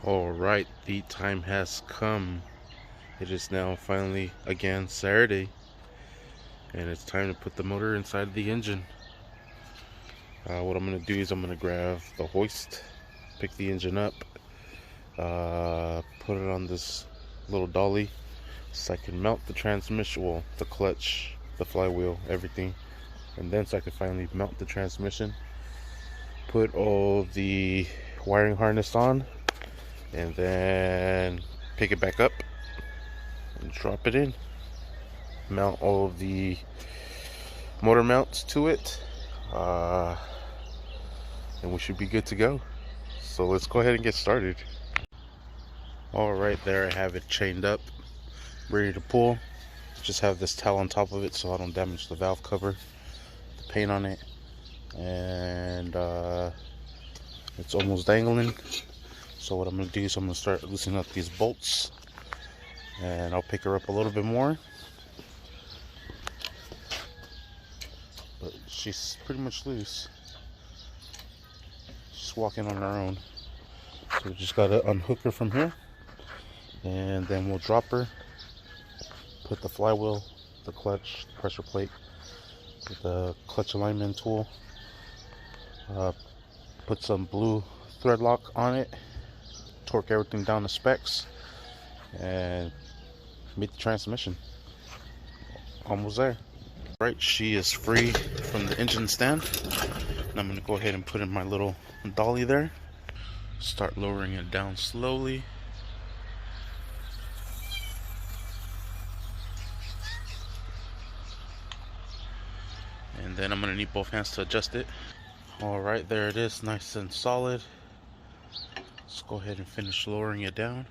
Alright, the time has come. It is now finally again Saturday, and it's time to put the motor inside the engine. What I'm going to do is I'm going to grab the hoist, pick the engine up, put it on this little dolly so I can mount the transmission, well, the clutch, the flywheel, everything, and then so I can finally mount the transmission, put all the wiring harness on, and then pick it back up and drop it in, mount all of the motor mounts to it, and we should be good to go. So let's go ahead and get started. Alright, there I have it chained up, ready to pull. Just have this towel on top of it so I don't damage the valve cover, the paint on it, and it's almost dangling. So what I'm going to do is I'm going to start loosening up these bolts, and I'll pick her up a little bit more, but she's pretty much loose. She's walking on her own. So we just got to unhook her from here, and then we'll drop her, put the flywheel, the clutch, pressure plate, the clutch alignment tool, put some blue thread lock on it, torque everything down to specs, and meet the transmission. Almost there. Right, she is free from the engine stand, and I'm going to go ahead and put in my little dolly there. Start lowering it down slowly. And then I'm going to need both hands to adjust it. Alright, there it is, nice and solid. Let's go ahead and finish lowering it down.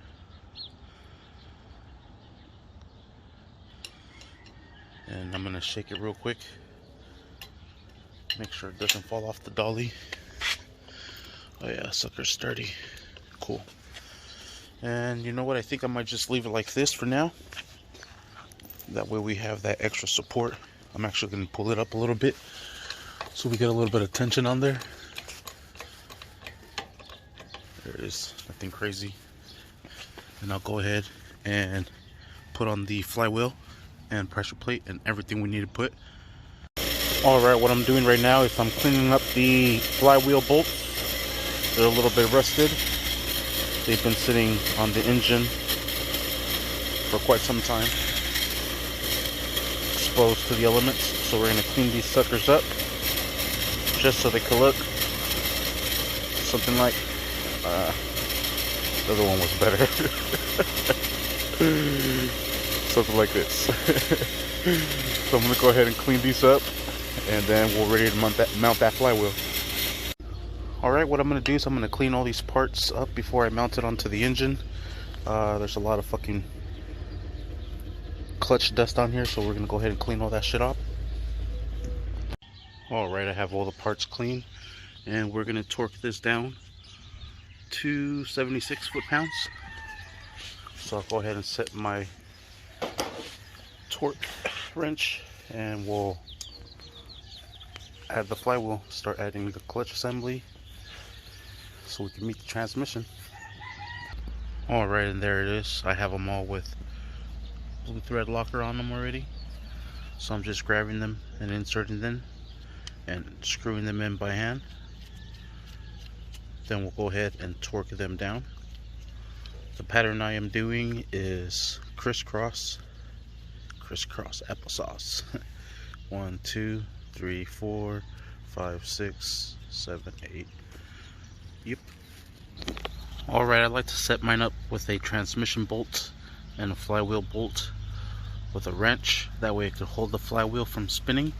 And I'm going to shake it real quick. Make sure it doesn't fall off the dolly. Oh yeah, sucker's sturdy. Cool. And you know what? I think I might just leave it like this for now. That way we have that extra support. I'm actually going to pull it up a little bit so we get a little bit of tension on there. There it is. Nothing crazy. And I'll go ahead and put on the flywheel and pressure plate and everything we need to put. Alright, what I'm doing right now is I'm cleaning up the flywheel bolts. They're a little bit rusted. They've been sitting on the engine for quite some time, exposed to the elements. So we're going to clean these suckers up just so they can look something like the other one was better. Something like this. So I'm going to go ahead and clean these up, and then we're ready to mount that flywheel. Alright, what I'm going to do is I'm going to clean all these parts up before I mount it onto the engine. There's a lot of fucking clutch dust on here, so we're going to go ahead and clean all that shit up. Alright, I have all the parts clean, and we're going to torque this down to 76 foot-pounds. So I'll go ahead and set my torque wrench, and we'll add the flywheel, start adding the clutch assembly so we can meet the transmission. Alright, and there it is. I have them all with blue thread locker on them already, so I'm just grabbing them and inserting them and screwing them in by hand. Then we'll go ahead and torque them down. The pattern I am doing is crisscross applesauce. 1, 2, 3, 4, 5, 6, 7, 8. Yep. Alright, I like to set mine up with a transmission bolt and a flywheel bolt with a wrench. That way it can hold the flywheel from spinning.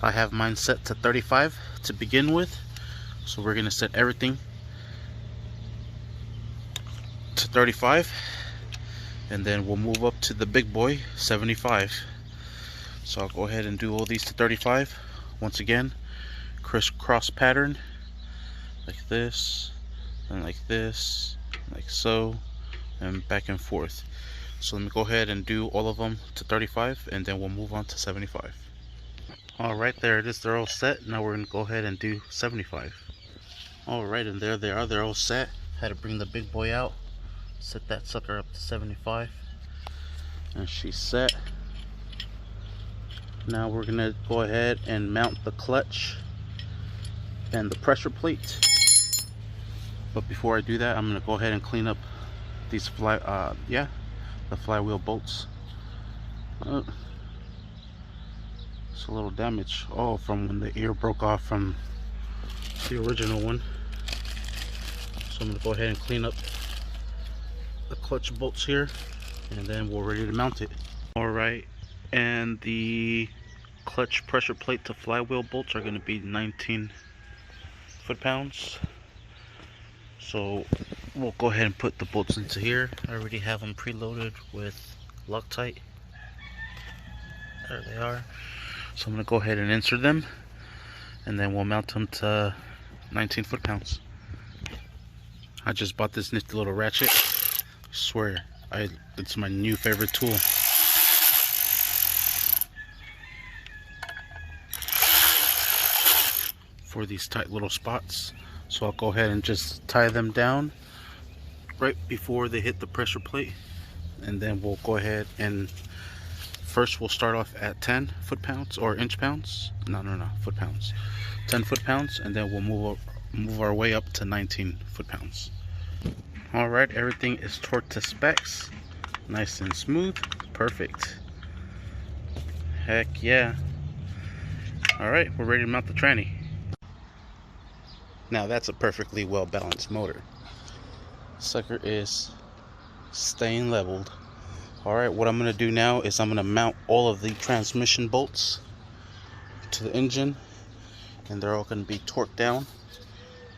I have mine set to 35 to begin with. So we're going to set everything to 35. And then we'll move up to the big boy, 75. So I'll go ahead and do all these to 35. Once again, crisscross pattern, like this, and like this, like so, and back and forth. So let me go ahead and do all of them to 35, and then we'll move on to 75. Alright, there it is, they're all set. Now we're going to go ahead and do 75. Alright, and there they are, they're all set. Had to bring the big boy out, set that sucker up to 75, and she's set. Now we're gonna go ahead and mount the clutch and the pressure plate. But before I do that, I'm gonna go ahead and clean up these the flywheel bolts. It's a little damage. Oh, from when the ear broke off from the original one. So I'm gonna go ahead and clean up the clutch bolts here, and then we're ready to mount it. All right, and the clutch pressure plate to flywheel bolts are gonna be 19 foot-pounds. So we'll go ahead and put the bolts into here. I already have them preloaded with Loctite. There they are. So I'm gonna go ahead and insert them, and then we'll mount them to 19 foot-pounds. I just bought this nifty little ratchet. I swear, it's my new favorite tool. For these tight little spots. So I'll go ahead and just tie them down right before they hit the pressure plate, and then we'll go ahead and first we'll start off at 10 foot-pounds or inch-pounds. No, foot-pounds. 10 foot-pounds, and then we'll move our way up to 19 foot-pounds. All right, everything is torqued to specs, nice and smooth, perfect. Heck yeah! All right, we're ready to mount the tranny. Now that's a perfectly well balanced motor. Sucker is staying leveled. Alright, what I'm going to do now is I'm going to mount all of the transmission bolts to the engine, and they're all going to be torqued down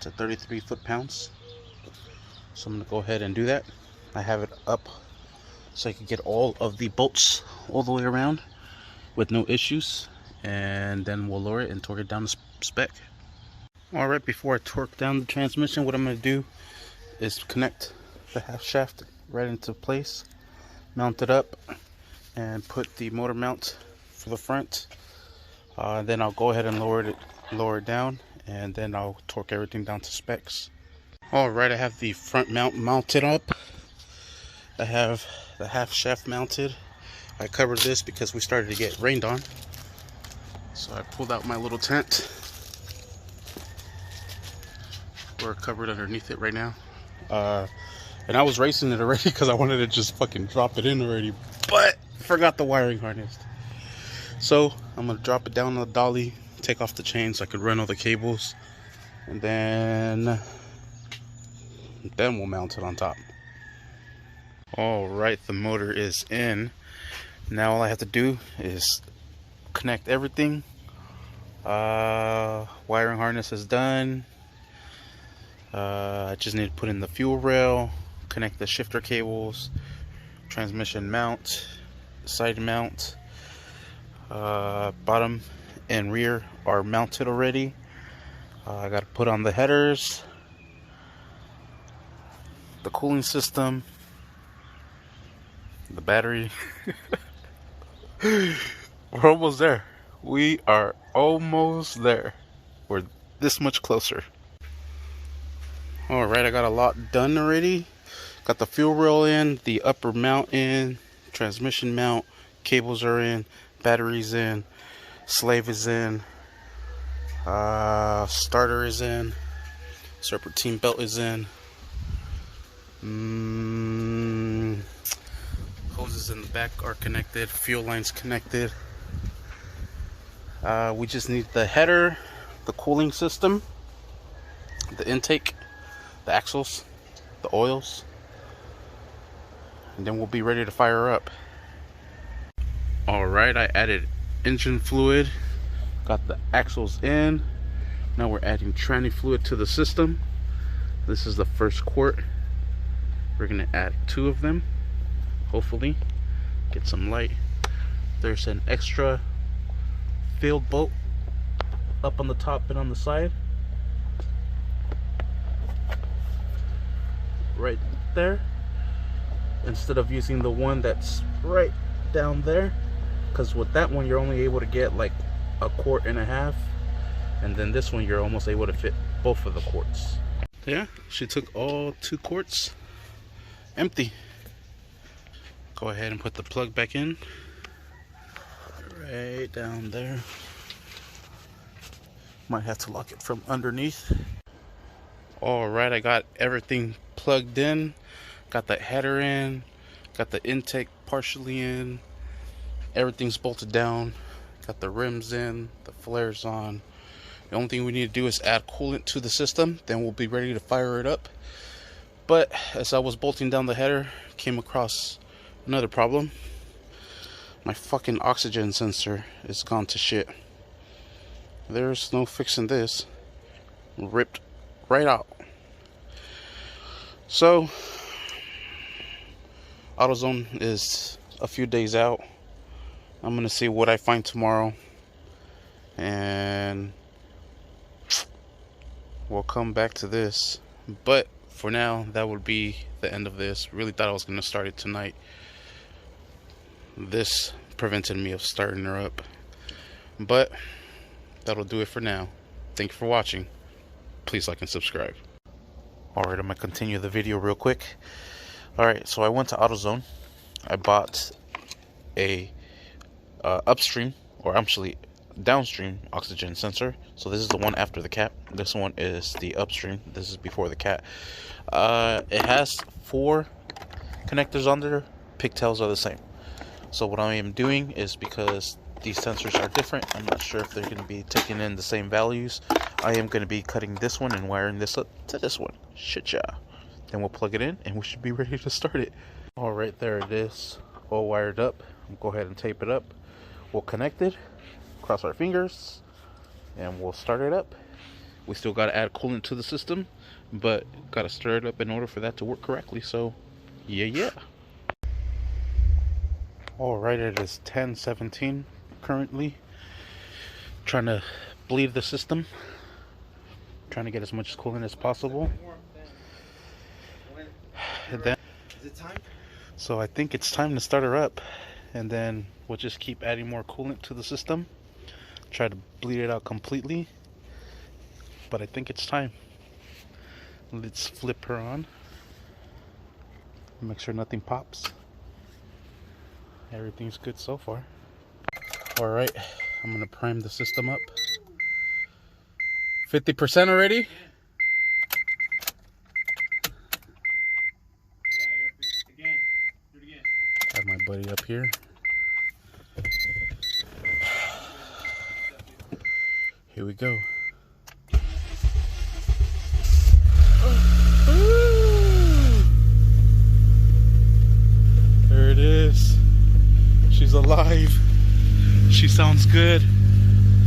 to 33 foot-pounds. So I'm going to go ahead and do that. I have it up so I can get all of the bolts all the way around with no issues, and then we'll lower it and torque it down to spec. Alright, before I torque down the transmission, what I'm going to do is connect the half shaft right into place, mount it up, and put the motor mount for the front. Then I'll go ahead and lower it down, and then I'll torque everything down to specs. Alright, I have the front mount mounted up. I have the half shaft mounted. I covered this because we started to get rained on. So I pulled out my little tent. We're covered underneath it right now. And I was racing it already because I wanted to just fucking drop it in already, but forgot the wiring harness. So I'm gonna drop it down on the dolly, take off the chain so I could run all the cables, and then we'll mount it on top. Alright, the motor is in. Now all I have to do is connect everything. Wiring harness is done. I just need to put in the fuel rail, connect the shifter cables, transmission mount, side mount, bottom and rear are mounted already. I got to put on the headers, the cooling system, the battery. We're almost there. We are almost there. We're this much closer. Alright, I got a lot done already. Got the fuel rail in, the upper mount in, transmission mount, cables are in, batteries in, slave is in, starter is in, serpentine belt is in, hoses in the back are connected, fuel lines connected. We just need the header, the cooling system, the intake, the axles, the oils, and then we'll be ready to fire up. Alright, I added engine fluid, got the axles in. Now we're adding tranny fluid to the system. This is the first quart. We're gonna add 2 of them, hopefully get some light. There's an extra field bolt up on the top and on the side. Right there, instead of using the one that's right down there, because with that one you're only able to get like 1.5 quarts, and then this one you're almost able to fit both of the quarts. Yeah, she took all 2 quarts empty. Go ahead and put the plug back in. Right down there. Might have to lock it from underneath. Alright, I got everything plugged in. Got the header in. Got the intake partially in. Everything's bolted down. Got the rims in. The flares on. The only thing we need to do is add coolant to the system. Then we'll be ready to fire it up. But as I was bolting down the header, came across another problem. My fucking oxygen sensor is gone to shit. There's no fixing this. Ripped right out. So AutoZone is a few days out. I'm gonna see what I find tomorrow, and we'll come back to this. But for now, that would be the end of this. Really thought I was gonna start it tonight. This prevented me of starting her up, but that'll do it for now. Thank you for watching. Please like and subscribe. Alright, I'm gonna continue the video real quick. Alright, so I went to AutoZone. I bought a upstream, or actually downstream oxygen sensor. So this is the one after the cap. This one is the upstream. This is before the cap. It has 4 connectors on there. Pigtails are the same. So what I am doing is, because these sensors are different, I'm not sure if they're going to be taking in the same values. I am going to be cutting this one and wiring this up to this one. Shit, yeah. Then we'll plug it in and we should be ready to start it. Alright, there it is. All wired up. I'll go ahead and tape it up. We'll connect it. Cross our fingers. And we'll start it up. We still got to add coolant to the system, but got to stir it up in order for that to work correctly. So, yeah. Alright, it is 10:17 currently. Trying to bleed the system. Trying to get as much coolant as possible. And then, is it time? So I think it's time to start her up. And then we'll just keep adding more coolant to the system. Try to bleed it out completely. But I think it's time. Let's flip her on. Make sure nothing pops. Everything's good so far. Alright, I'm gonna prime the system up. 50% already? Again. Do it again. Have my buddy up here. Here we go. There it is. She's alive. She sounds good.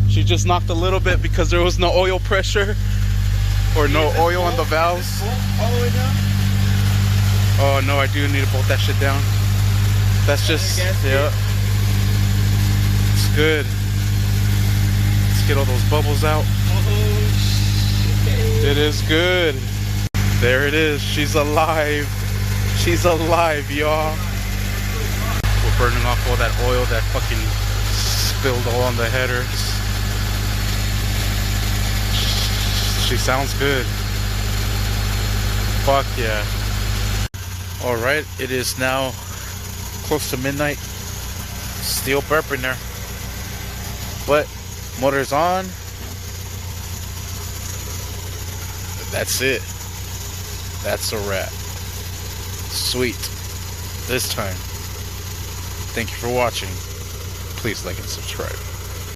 She just knocked a little bit because there was no oil pressure or no oil on the valves. All the way down? Oh no, I do need to bolt that shit down. That's just, yeah. It's good. Let's get all those bubbles out. Oh shit. It is good. There it is. She's alive. She's alive, y'all. We're burning off all that oil that fucking spilled all on the headers. She sounds good. Fuck yeah. Alright, it is now close to midnight. Still burping there. But motor's on. That's it. That's a wrap. Sweet. This time. Thank you for watching. Please like and subscribe.